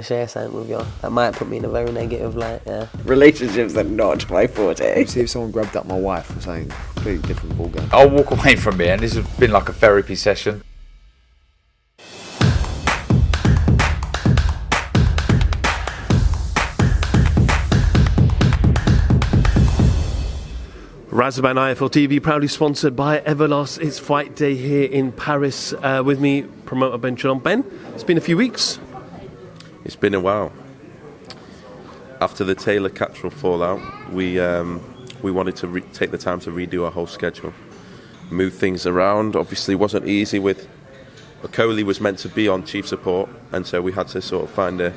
to share something with you. That might put me in a very negative light, yeah. Relationships are not my forte. See if someone grabbed up my wife or something completely different ballgame. I'll walk away from here, and this has been like a therapy session. Razaban IFL TV, proudly sponsored by Everlast. It's fight day here in Paris. With me, promoter Ben Shalom. Ben, it's been a few weeks. It's been a while. After the Taylor-Catterall fallout, we wanted to take the time to redo our whole schedule, move things around. Obviously, it wasn't easy with Okoli was meant to be on chief support, and so we had to sort of find a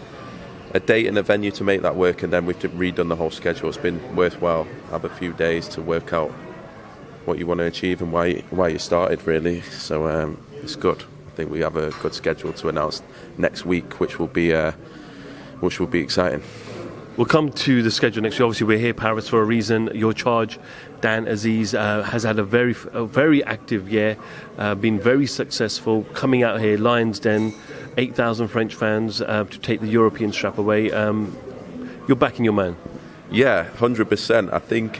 date and a venue to make that work, and then we've redone the whole schedule. It's been worthwhile. Have a few days to work out what you want to achieve and why you started, really. So it's good. I think we have a good schedule to announce next week, which will be exciting. We'll come to the schedule next year. Obviously, we're here, Paris, for a reason. Your charge, Dan Aziz, has had a very active year, been very successful, coming out here, Lions Den, 8,000 French fans to take the European strap away. You're backing your man. Yeah, 100%. I think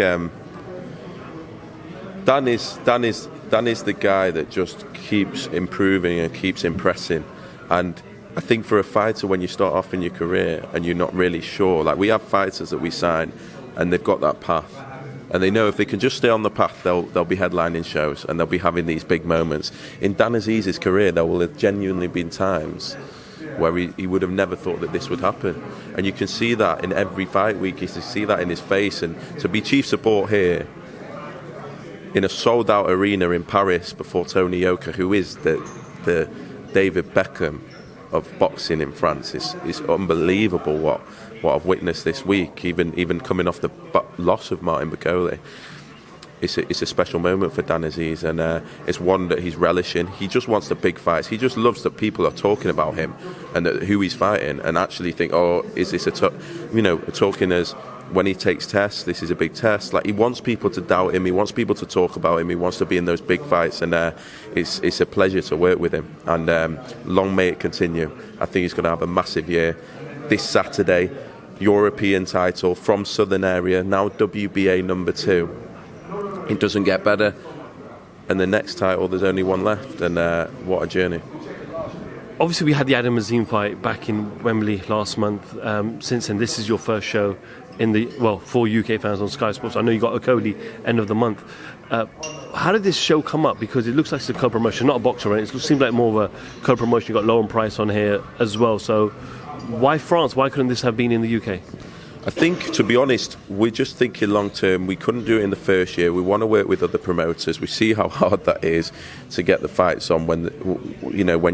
Dan is the guy that just keeps improving and keeps impressing. And I think for a fighter, when you start off in your career and you're not really sure, like we have fighters that we sign and they've got that path, and they know if they can just stay on the path, they'll be headlining shows and they'll be having these big moments. In Dan Aziz's career, there will have genuinely been times where he would have never thought that this would happen. And you can see that in every fight week. You can see that in his face. And to be chief support here in a sold-out arena in Paris before Tony Yoka, who is the David Beckham of boxing in France, is unbelievable what I've witnessed this week, even coming off the loss of Martin Bakole. It's a special moment for Dan Aziz, and it's one that he's relishing. He just wants the big fights. He just loves that people are talking about him and who he's fighting, and actually think, oh, is this talking as when he takes tests, this is a big test. Like, he wants people to doubt him, he wants people to talk about him, he wants to be in those big fights, and it's a pleasure to work with him, and long may it continue. I think he's going to have a massive year. This Saturday, European title from Southern area, now WBA number 2. It doesn't get better, and the next title, there's only one left, and what a journey. Obviously, we had the Adam Azim fight back in Wembley last month. Since then, this is your first show for UK fans on Sky Sports. I know you got Okoli end of the month. How did this show come up? Because it looks like it's a co-promotion, not a boxer, right? It seems like more of a co-promotion. You got Lauren Price on here as well. So why France? Why couldn't this have been in the UK? I think, to be honest, we're just thinking long term. We couldn't do it in the first year. We want to work with other promoters. We see how hard that is to get the fights on when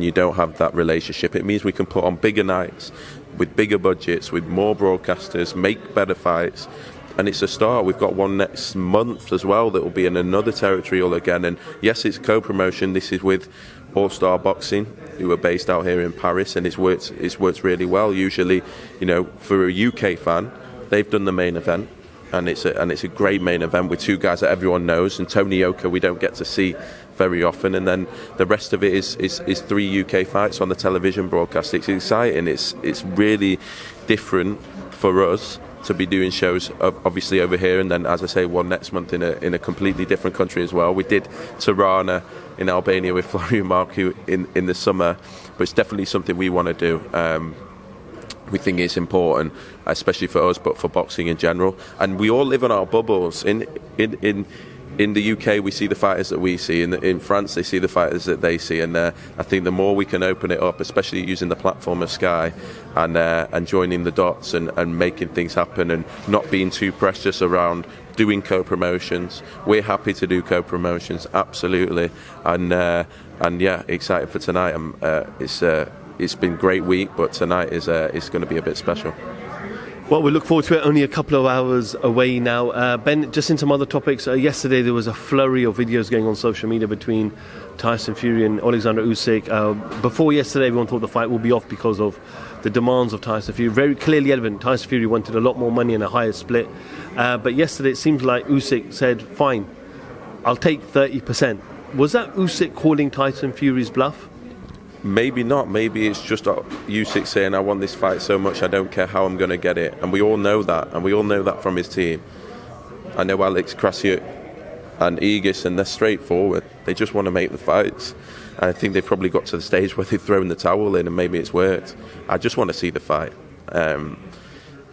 you don't have that relationship. It means we can put on bigger nights with bigger budgets, with more broadcasters, make better fights. And it's a start. We've got one next month as well that will be in another territory all again. And yes, it's co-promotion. This is with All Star Boxing, who are based out here in Paris, and it's worked really well. Usually, for a UK fan, they've done the main event, and it's a great main event with two guys that everyone knows. And Tony Yoka, we don't get to see very often, and then the rest of it is 3 UK fights on the television broadcast. It's exciting. It's really different for us to be doing shows obviously over here, and then, as I say, one next month in a completely different country as well. We did Tirana in Albania with Fury-Usyk in the summer, but it's definitely something we want to do. We think it's important, especially for us, but for boxing in general. And we all live in our bubbles. In the UK, we see the fighters that we see. In France, they see the fighters that they see. And I think the more we can open it up, especially using the platform of Sky and joining the dots and making things happen and not being too precious around doing co-promotions. We're happy to do co-promotions, absolutely. And yeah, excited for tonight. It's been a great week, but tonight is going to be a bit special. Well, we look forward to it. Only a couple of hours away now. Ben, just in some other topics. Yesterday there was a flurry of videos going on social media between Tyson Fury and Alexander Usyk. Before yesterday, everyone thought the fight would be off because of the demands of Tyson Fury. Very clearly evident, Tyson Fury wanted a lot more money and a higher split. But yesterday it seems like Usyk said, fine, I'll take 30%. Was that Usyk calling Tyson Fury's bluff? Maybe not. Maybe it's just Usyk saying, I want this fight so much, I don't care how I'm going to get it. And we all know that. And we all know that from his team. I know Alex Krasiuk and Aegis, and they're straightforward. They just want to make the fights. And I think they've probably got to the stage where they've thrown the towel in and maybe it's worked. I just want to see the fight.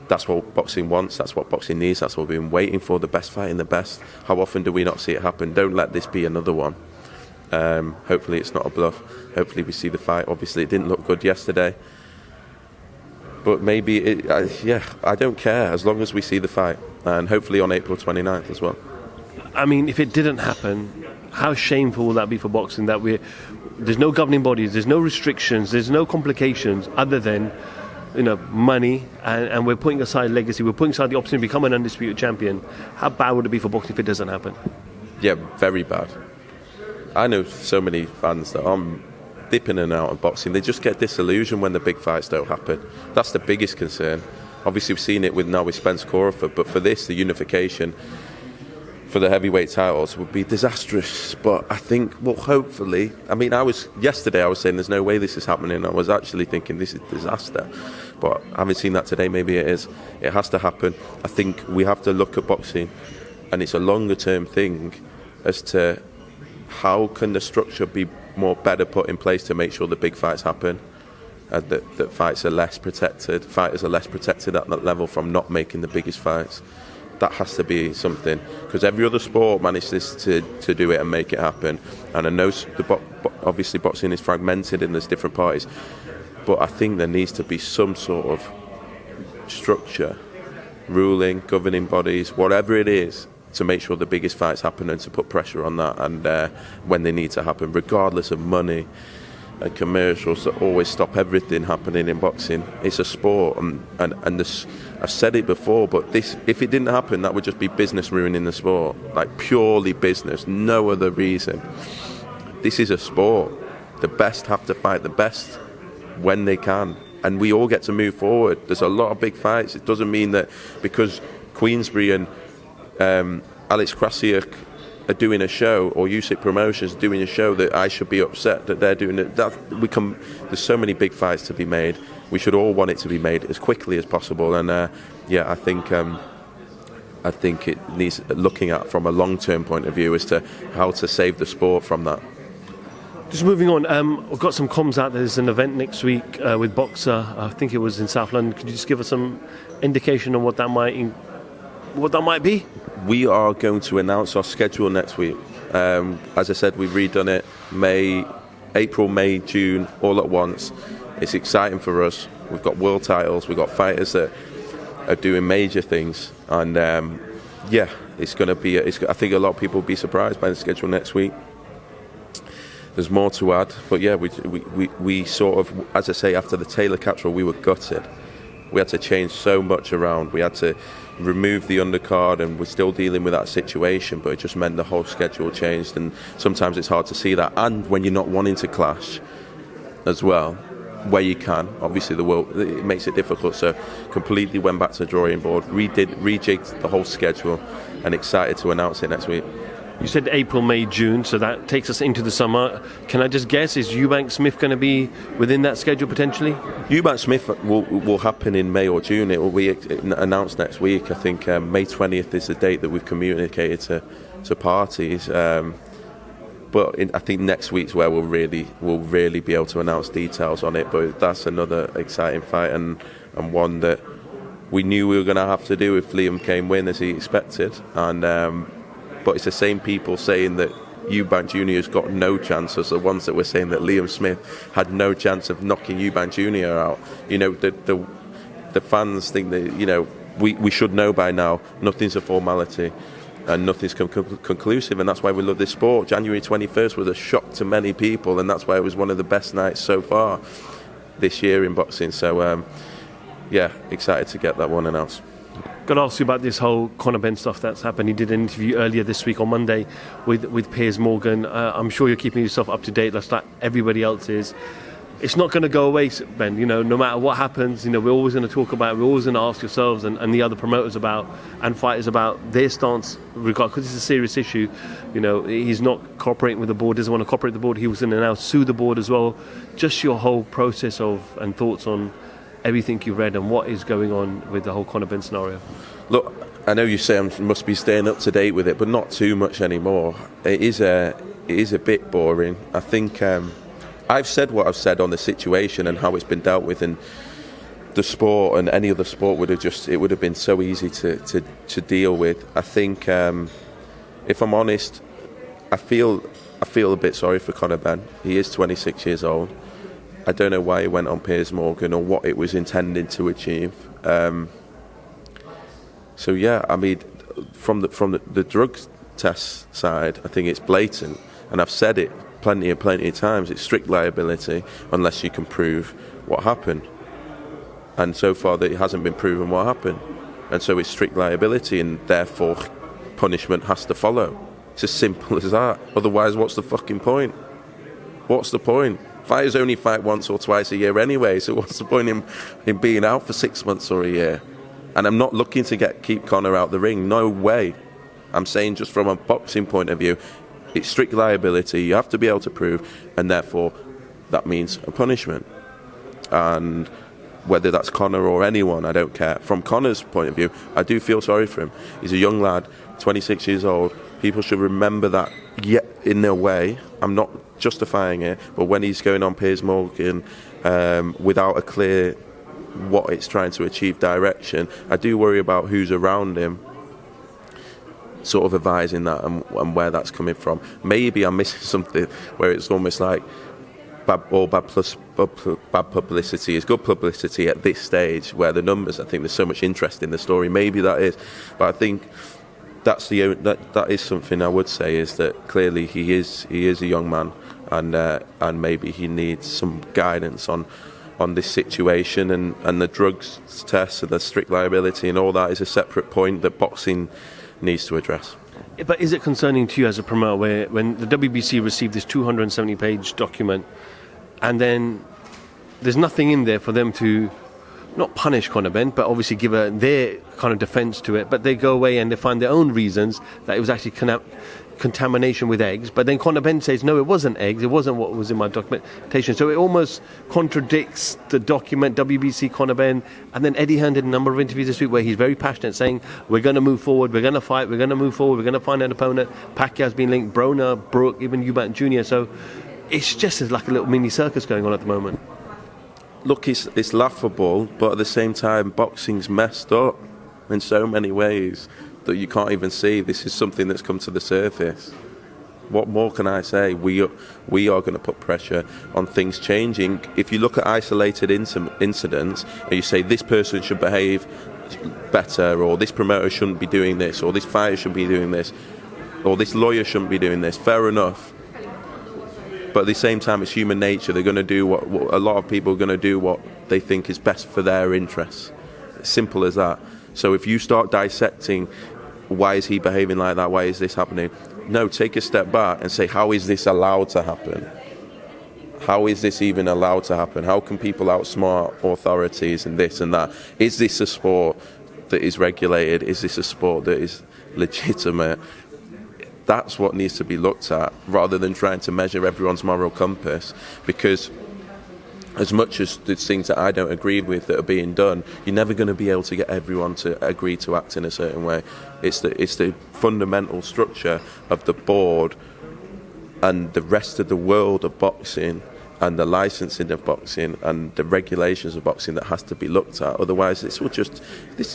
That's what boxing wants. That's what boxing needs. That's what we've been waiting for, the best fight in the best. How often do we not see it happen? Don't let this be another one. Hopefully it's not a bluff. Hopefully we see the fight. Obviously it didn't look good yesterday. But maybe, I don't care as long as we see the fight. And hopefully on April 29th as well. I mean, if it didn't happen, how shameful will that be for boxing that there's no governing bodies, there's no restrictions, there's no complications other than, money, and we're putting aside legacy, we're putting aside the opportunity to become an undisputed champion. How bad would it be for boxing if it doesn't happen? Yeah, very bad. I know so many fans that I'm dipping in and out of boxing. They just get disillusioned when the big fights don't happen. That's the biggest concern. Obviously, we've seen it with Spence Crawford, but for this, the unification for the heavyweight titles would be disastrous. But I think, hopefully, yesterday I was saying there's no way this is happening. I was actually thinking this is disaster. But having seen that today, maybe it is. It has to happen. I think we have to look at boxing, and it's a longer term thing as to how can the structure be better put in place to make sure the big fights happen, and that fights are less protected, fighters are less protected at that level from not making the biggest fights. That has to be something, because every other sport manages to do it and make it happen. And I know obviously boxing is fragmented and there's different parties, but I think there needs to be some sort of structure, ruling, governing bodies, whatever it is, to make sure the biggest fights happen and to put pressure on that, and when they need to happen, regardless of money and commercials that always stop everything happening in boxing. It's a sport, and this, I've said it before, but this, if it didn't happen, that would just be business ruining the sport, like purely business, no other reason. This is a sport. The best have to fight the best when they can, and we all get to move forward. There's a lot of big fights. It doesn't mean that because Queensberry and Alex Krasiuk are doing a show, or Usyk Promotions doing a show, that I should be upset that they're doing it. There's so many big fights to be made. We should all want it to be made as quickly as possible. And I think it needs looking at from a long-term point of view as to how to save the sport from that. Just moving on, I've got some comms out. There's an event next week with Boxer. I think it was in South London. Could you just give us some indication on what that might be? We are going to announce our schedule next week. As I said, we've redone it. April, May, June, all at once. It's exciting for us. We've got world titles. We've got fighters that are doing major things. And it's going to be. I think a lot of people will be surprised by the schedule next week. There's more to add, but we sort of, as I say, after the Taylor capsule, we were gutted. We had to change so much around. We had to remove the undercard, and we're still dealing with that situation, but it just meant the whole schedule changed, and sometimes it's hard to see that. And when you're not wanting to clash as well, where you can, obviously it makes it difficult. So completely went back to the drawing board, rejigged the whole schedule, and excited to announce it next week. You said April, May, June, so that takes us into the summer. Can I just guess, is Eubank Smith going to be within that schedule potentially? Eubank Smith will happen in May or June. It will be announced next week. I think May 20th is the date that we've communicated to parties. But I think next week's where we'll really be able to announce details on it. But that's another exciting fight, and one that we knew we were going to have to do if Liam came win as he expected. And but it's the same people saying that Eubank Jr. has got no chance as the ones that were saying that Liam Smith had no chance of knocking Eubank Jr. out. The fans think that we should know by now. Nothing's a formality, and nothing's conclusive, and that's why we love this sport. January 21st was a shock to many people, and that's why it was one of the best nights so far this year in boxing. So excited to get that one announced. Got to ask you about this whole Conor Benn stuff that's happened. He did an interview earlier this week on Monday with Piers Morgan. I'm sure you're keeping yourself up to date, like everybody else is. it's not going to go away, Ben. No matter what happens, we're always going to talk about it. We're always going to ask yourselves and the other promoters and fighters about their stance, because it's a serious issue. He's not cooperating with the board, doesn't want to cooperate with the board. He was going to now sue the board as well. Just your whole process and thoughts on everything you've read and what is going on with the whole Conor Benn scenario. Look, I know you say I must be staying up to date with it, but not too much anymore. It is a bit boring. I think I've said what I've said on the situation and how it's been dealt with in the sport, and any other sport would have been so easy to deal with. I think, if I'm honest, I feel a bit sorry for Conor Benn. He is 26 years old. I don't know why he went on Piers Morgan or what it was intended to achieve. So yeah, I mean, from the drug test side, I think it's blatant, and I've said it plenty of times. It's strict liability unless you can prove what happened, and so far that it hasn't been proven what happened, and so it's strict liability, and therefore punishment has to follow. It's as simple as that. Otherwise, what's the fucking point? What's the point? Fighters only fight once or twice a year anyway, so what's the point in being out for 6 months or a year? And I'm not looking to keep Conor out the ring. No way. I'm saying just from a boxing point of view, it's strict liability. You have to be able to prove, and therefore that means a punishment. And whether that's Conor or anyone, I don't care. From Conor's point of view, I do feel sorry for him. He's a young lad, 26 years old. People should remember that. Yet, in a way, I'm not justifying it, but when he's going on Piers Morgan without a clear what it's trying to achieve direction, I do worry about who's around him sort of advising that and where that's coming from. Maybe I'm missing something where it's almost like bad publicity is good publicity at this stage, where the numbers, I think there's so much interest in the story. Maybe that is, but I think that is something I would say, is that clearly he is a young man, and maybe he needs some guidance on this situation, and the drugs test and the strict liability and all that is a separate point that boxing needs to address. But is it concerning to you as a promoter when the WBC received this 270-page document, and then there's nothing in there for them to not punish Conor Benn, but obviously give their kind of defence to it, but they go away and they find their own reasons that it was actually contamination with eggs, but then Conor Benn says, no, it wasn't eggs, it wasn't what was in my documentation. So it almost contradicts the document, WBC, Conor Benn. And then Eddie Hearn did a number of interviews this week where he's very passionate, saying, we're going to move forward, we're going to fight, we're going to move forward, we're going to find an opponent. Pacquiao's been linked, Broner, Brook, even Eubank Jr. So it's just like a little mini circus going on at the moment. Look, it's laughable, but at the same time, boxing's messed up in so many ways that you can't even see. This is something that's come to the surface. What more can I say? We are going to put pressure on things changing. If you look at isolated incidents and you say this person should behave better, or this promoter shouldn't be doing this, or this fighter should be doing this, or this lawyer shouldn't be doing this, fair enough. But at the same time, it's human nature. They're going to do what a lot of people are going to do, what they think is best for their interests. Simple as that. So if you start dissecting, why is he behaving like that? Why is this happening? No, take a step back and say, how is this allowed to happen? How is this even allowed to happen? How can people outsmart authorities and this and that? Is this a sport that is regulated? Is this a sport that is legitimate? That's what needs to be looked at, rather than trying to measure everyone's moral compass. Because as much as there's things that I don't agree with that are being done, you're never going to be able to get everyone to agree to act in a certain way. It's the fundamental structure of the board and the rest of the world of boxing, and the licensing of boxing and the regulations of boxing that has to be looked at. Otherwise, this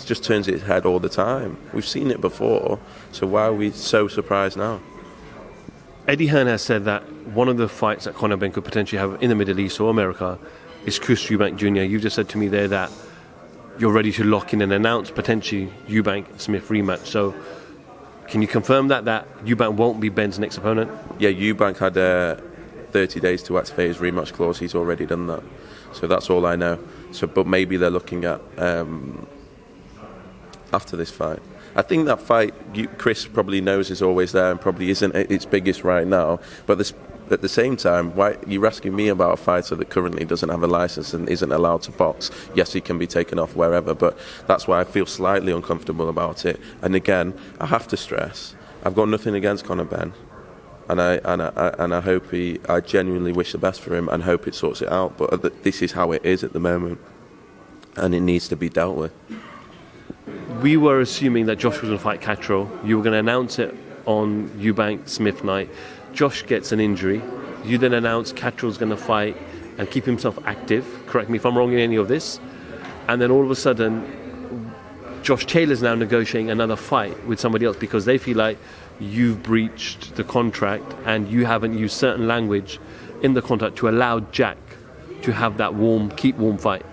just turns its head all the time. We've seen it before, so why are we so surprised now? Eddie Hearn has said that one of the fights that Conor Benn could potentially have in the Middle East or America is Chris Eubank Jr. You've just said to me there that you're ready to lock in and announce potentially Eubank-Smith rematch. So can you confirm that Eubank won't be Benn's next opponent? Yeah, Eubank had 30 days to activate his rematch clause. He's already done that. So that's all I know. But maybe they're looking at after this fight. I think that fight, Chris probably knows is always there and probably isn't its biggest right now. But at the same time, why you're asking me about a fighter that currently doesn't have a license and isn't allowed to box? Yes, he can be taken off wherever, but that's why I feel slightly uncomfortable about it. And again, I have to stress, I've got nothing against Conor Benn, and I hope I genuinely wish the best for him and hope it sorts it out. But this is how it is at the moment, and it needs to be dealt with. We were assuming that Josh was going to fight Cattrall. You were going to announce it on Eubank Smith night. Josh gets an injury. You then announce Cattrall's going to fight and keep himself active. Correct me if I'm wrong in any of this. And then all of a sudden, Josh Taylor's now negotiating another fight with somebody else because they feel like you've breached the contract and you haven't used certain language in the contract to allow Jack to have that keep warm fight.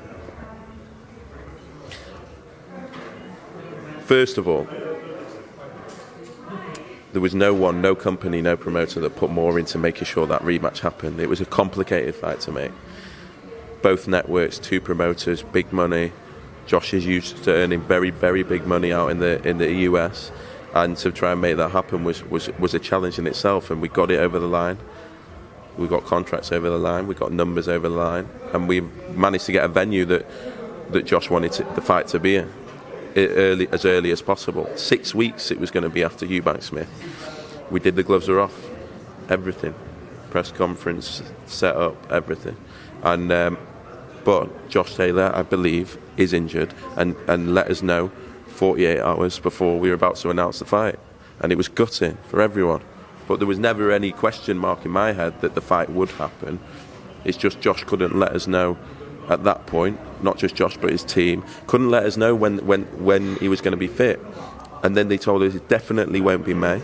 First of all, there was no company, no promoter that put more into making sure that rematch happened. It was a complicated fight to make. Both networks, 2 promoters, big money. Josh is used to earning very, very big money out in the US, and to try and make that happen was a challenge in itself. And we got it over the line. We got contracts over the line. We got numbers over the line, and we managed to get a venue that Josh wanted the fight to be in. As early as possible. 6 weeks it was going to be after Eubank Smith. We did the gloves are off, everything, press conference, set up, everything. And but Josh Taylor, I believe, is injured and let us know 48 hours before we were about to announce the fight, and it was gutting for everyone. But there was never any question mark in my head that the fight would happen. It's just Josh couldn't let us know at that point. Not just Josh, but his team couldn't let us know when he was going to be fit. And then they told us it definitely won't be May.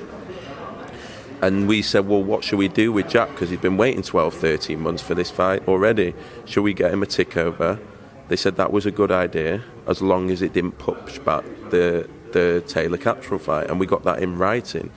And we said, well, what should we do with Jack? Because he's been waiting 12, 13 months for this fight already. Should we get him a tick over? They said that was a good idea, as long as it didn't push back the Taylor Cattrall fight. And we got that in writing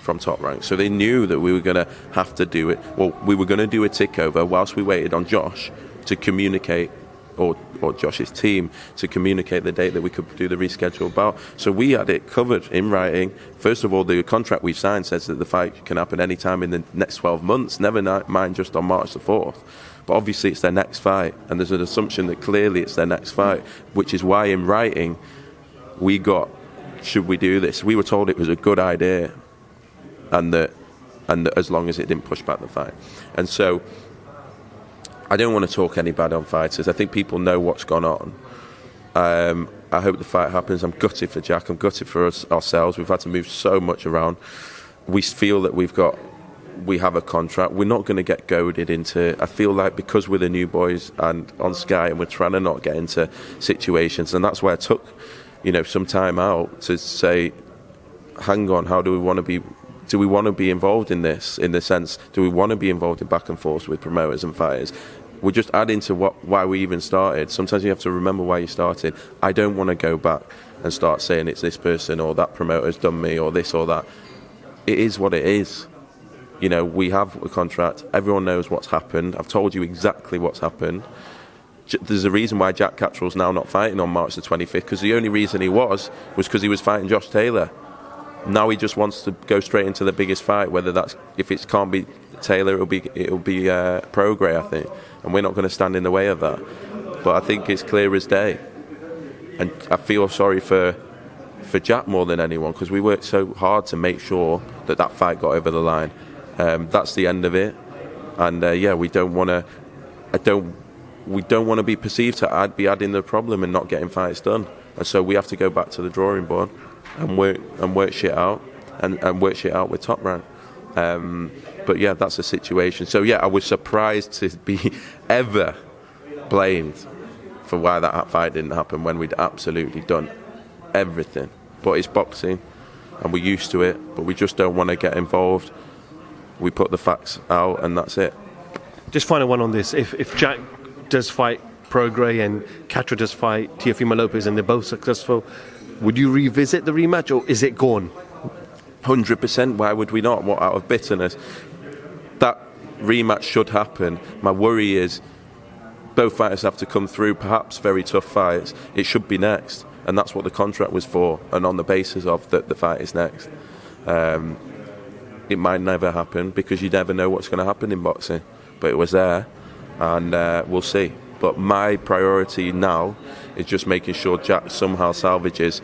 from Top Rank. So they knew that we were going to have to do it. Well, we were going to do a tick over whilst we waited on Josh to communicate, or Josh's team to communicate the date that we could do the rescheduled bout. So we had it covered in writing. First of all, the contract we've signed says that the fight can happen any time in the next 12 months, never mind just on March the 4th. But obviously it's their next fight, and there's an assumption that clearly it's their next fight, which is why in writing we got, should we do this? We were told it was a good idea, and that as long as it didn't push back the fight. And so I don't want to talk any bad on fighters. I think people know what's gone on. I hope the fight happens. I'm gutted for Jack. I'm gutted for us ourselves. We've had to move so much around. We feel that we have a contract. We're not going to get goaded into. I feel like because we're the new boys and on Sky, and we're trying to not get into situations, and that's why I took, some time out to say, hang on, how do we want to be? Do we want to be involved in this? In the sense, do we want to be involved in back and forth with promoters and fighters? We're just adding to why we even started. Sometimes you have to remember why you started. I don't want to go back and start saying it's this person or that promoter's done me or this or that. It is what it is. We have a contract. Everyone knows what's happened. I've told you exactly what's happened. There's a reason why Jack Cattrall's now not fighting on March the 25th, because the only reason he was because he was fighting Josh Taylor. Now he just wants to go straight into the biggest fight. If it can't be Taylor, it'll be Prograis, I think, and we're not going to stand in the way of that. But I think it's clear as day, and I feel sorry for Jack more than anyone, because we worked so hard to make sure that fight got over the line. That's the end of it, and we don't want to be perceived to be adding the problem and not getting fights done, and so we have to go back to the drawing board and work shit out and work shit out with Top Rank. But that's the situation. So I was surprised to be ever blamed for why that fight didn't happen when we'd absolutely done everything. But it's boxing and we're used to it, but we just don't want to get involved. We put the facts out and that's it. Just final one on this. If Jack does fight Prograis and Cattrall does fight Teofimo Lopez and they're both successful, would you revisit the rematch, or is it gone? 100%. Why would we not? What, out of bitterness? That rematch should happen. My worry is both fighters have to come through perhaps very tough fights. It should be next, and that's what the contract was for, and on the basis of that the fight is next. it might never happen because you never know what's going to happen in boxing. But it was there, and we'll see. But my priority now is just making sure Jack somehow salvages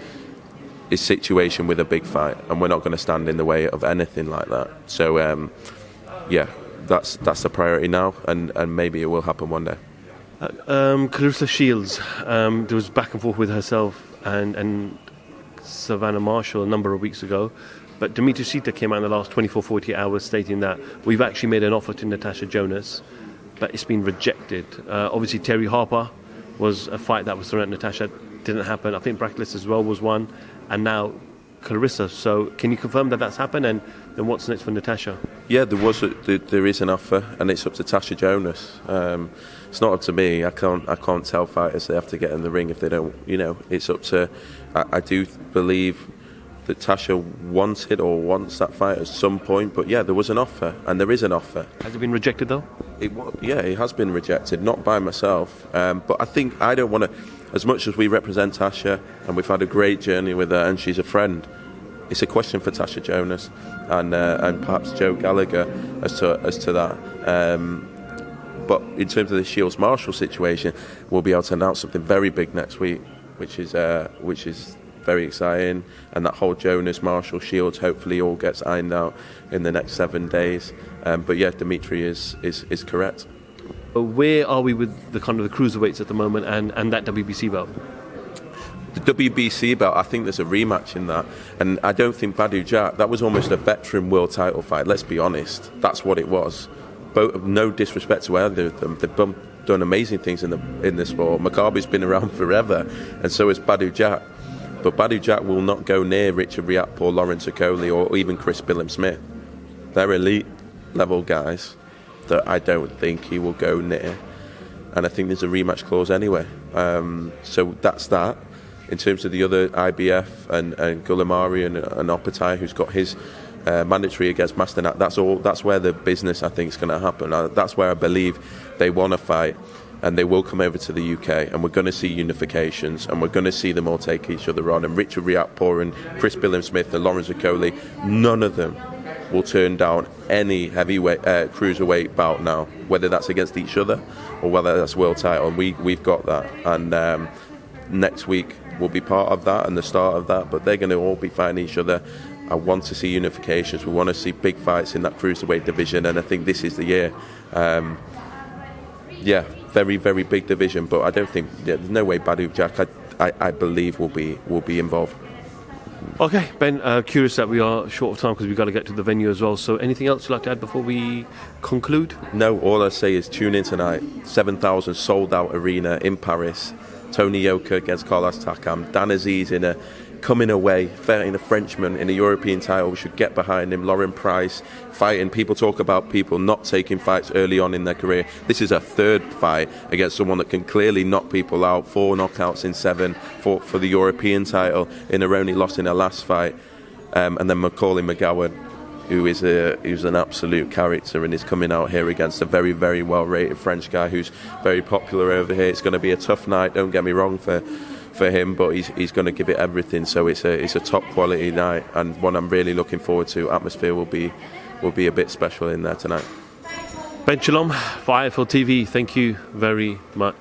his situation with a big fight, and we're not going to stand in the way of anything like that. So, that's the priority now, and maybe it will happen one day. Clarissa Shields, there was back and forth with herself and Savannah Marshall a number of weeks ago, but Dimitri Sita came out in the last 24-48 hours stating that we've actually made an offer to Natasha Jonas, but it's been rejected. Obviously Terry Harper was a fight that was thrown at Natasha, didn't happen. I think Brackless as well was one, and now Clarissa. So can you confirm that that's happened, and then what's next for Natasha? Yeah, there is an offer, and it's up to Tasha Jonas. It's not up to me. I can't tell fighters they have to get in the ring if they don't. It's up to. I do believe that Tasha wanted or wants that fight at some point. But yeah, there was an offer, and there is an offer. Has it been rejected though? It has been rejected, not by myself. But I think I don't want to. As much as we represent Tasha, and we've had a great journey with her, and she's a friend, it's a question for Tasha Jonas and perhaps Joe Gallagher as to that. But in terms of the Shields Marshall situation, we'll be able to announce something very big next week, which is very exciting. And that whole Jonas Marshall Shields hopefully all gets ironed out in the next 7 days. But yeah, Dimitri is correct. Where are we with the kind of the cruiserweights at the moment and that WBC belt? The WBC belt, I think there's a rematch in that, and I don't think Badou Jack, that was almost a veteran world title fight. Let's be honest, that's what it was. No disrespect to either of them, they've done amazing things in the sport. Makabe's been around forever, and so has Badou Jack. But Badou Jack will not go near Richard Riakporhe, Lawrence Okoli, or even Chris Billum-Smith. They're elite level guys that I don't think he will go near, and I think there's a rematch clause anyway. So that's that. In terms of the other IBF and Gulamari and Opatai, who's got his mandatory against Masternak, that's where the business I think is going to happen. That's where I believe they want to fight, and they will come over to the UK, and we're going to see unifications, and we're going to see them all take each other on. And Richard Riakporhe and Chris Billum-Smith and Lawrence Okoli, none of them will turn down any heavyweight cruiserweight bout now, whether that's against each other or whether that's world title. And we've got that, and next week will be part of that and the start of that, but they're going to all be fighting each other. I want to see unifications. We want to see big fights in that cruiserweight division, and I think this is the year. Very, very big division, but I don't think there's no way Badou Jack, I believe, will be involved. Okay, Ben, curious that we are short of time because we've got to get to the venue as well. So anything else you'd like to add before we conclude? No, all I say is tune in tonight. 7,000 sold out arena in Paris. Tony Yoka against Carlos Takam. Dan Aziz coming away, fighting a Frenchman in a European title. We should get behind him. Lauren Price fighting. People talk about people not taking fights early on in their career. This is a third fight against someone that can clearly knock people out. 4 knockouts in 7 for the European title. Only lost in her last fight. And then Macaulay McGowan, who's an absolute character and is coming out here against a very, very well-rated French guy who's very popular over here. It's going to be a tough night, don't get me wrong, for him, but he's going to give it everything. So it's a top quality night, and one I'm really looking forward to. Atmosphere will be a bit special in there tonight. Ben Shalom for IFL TV, thank you very much.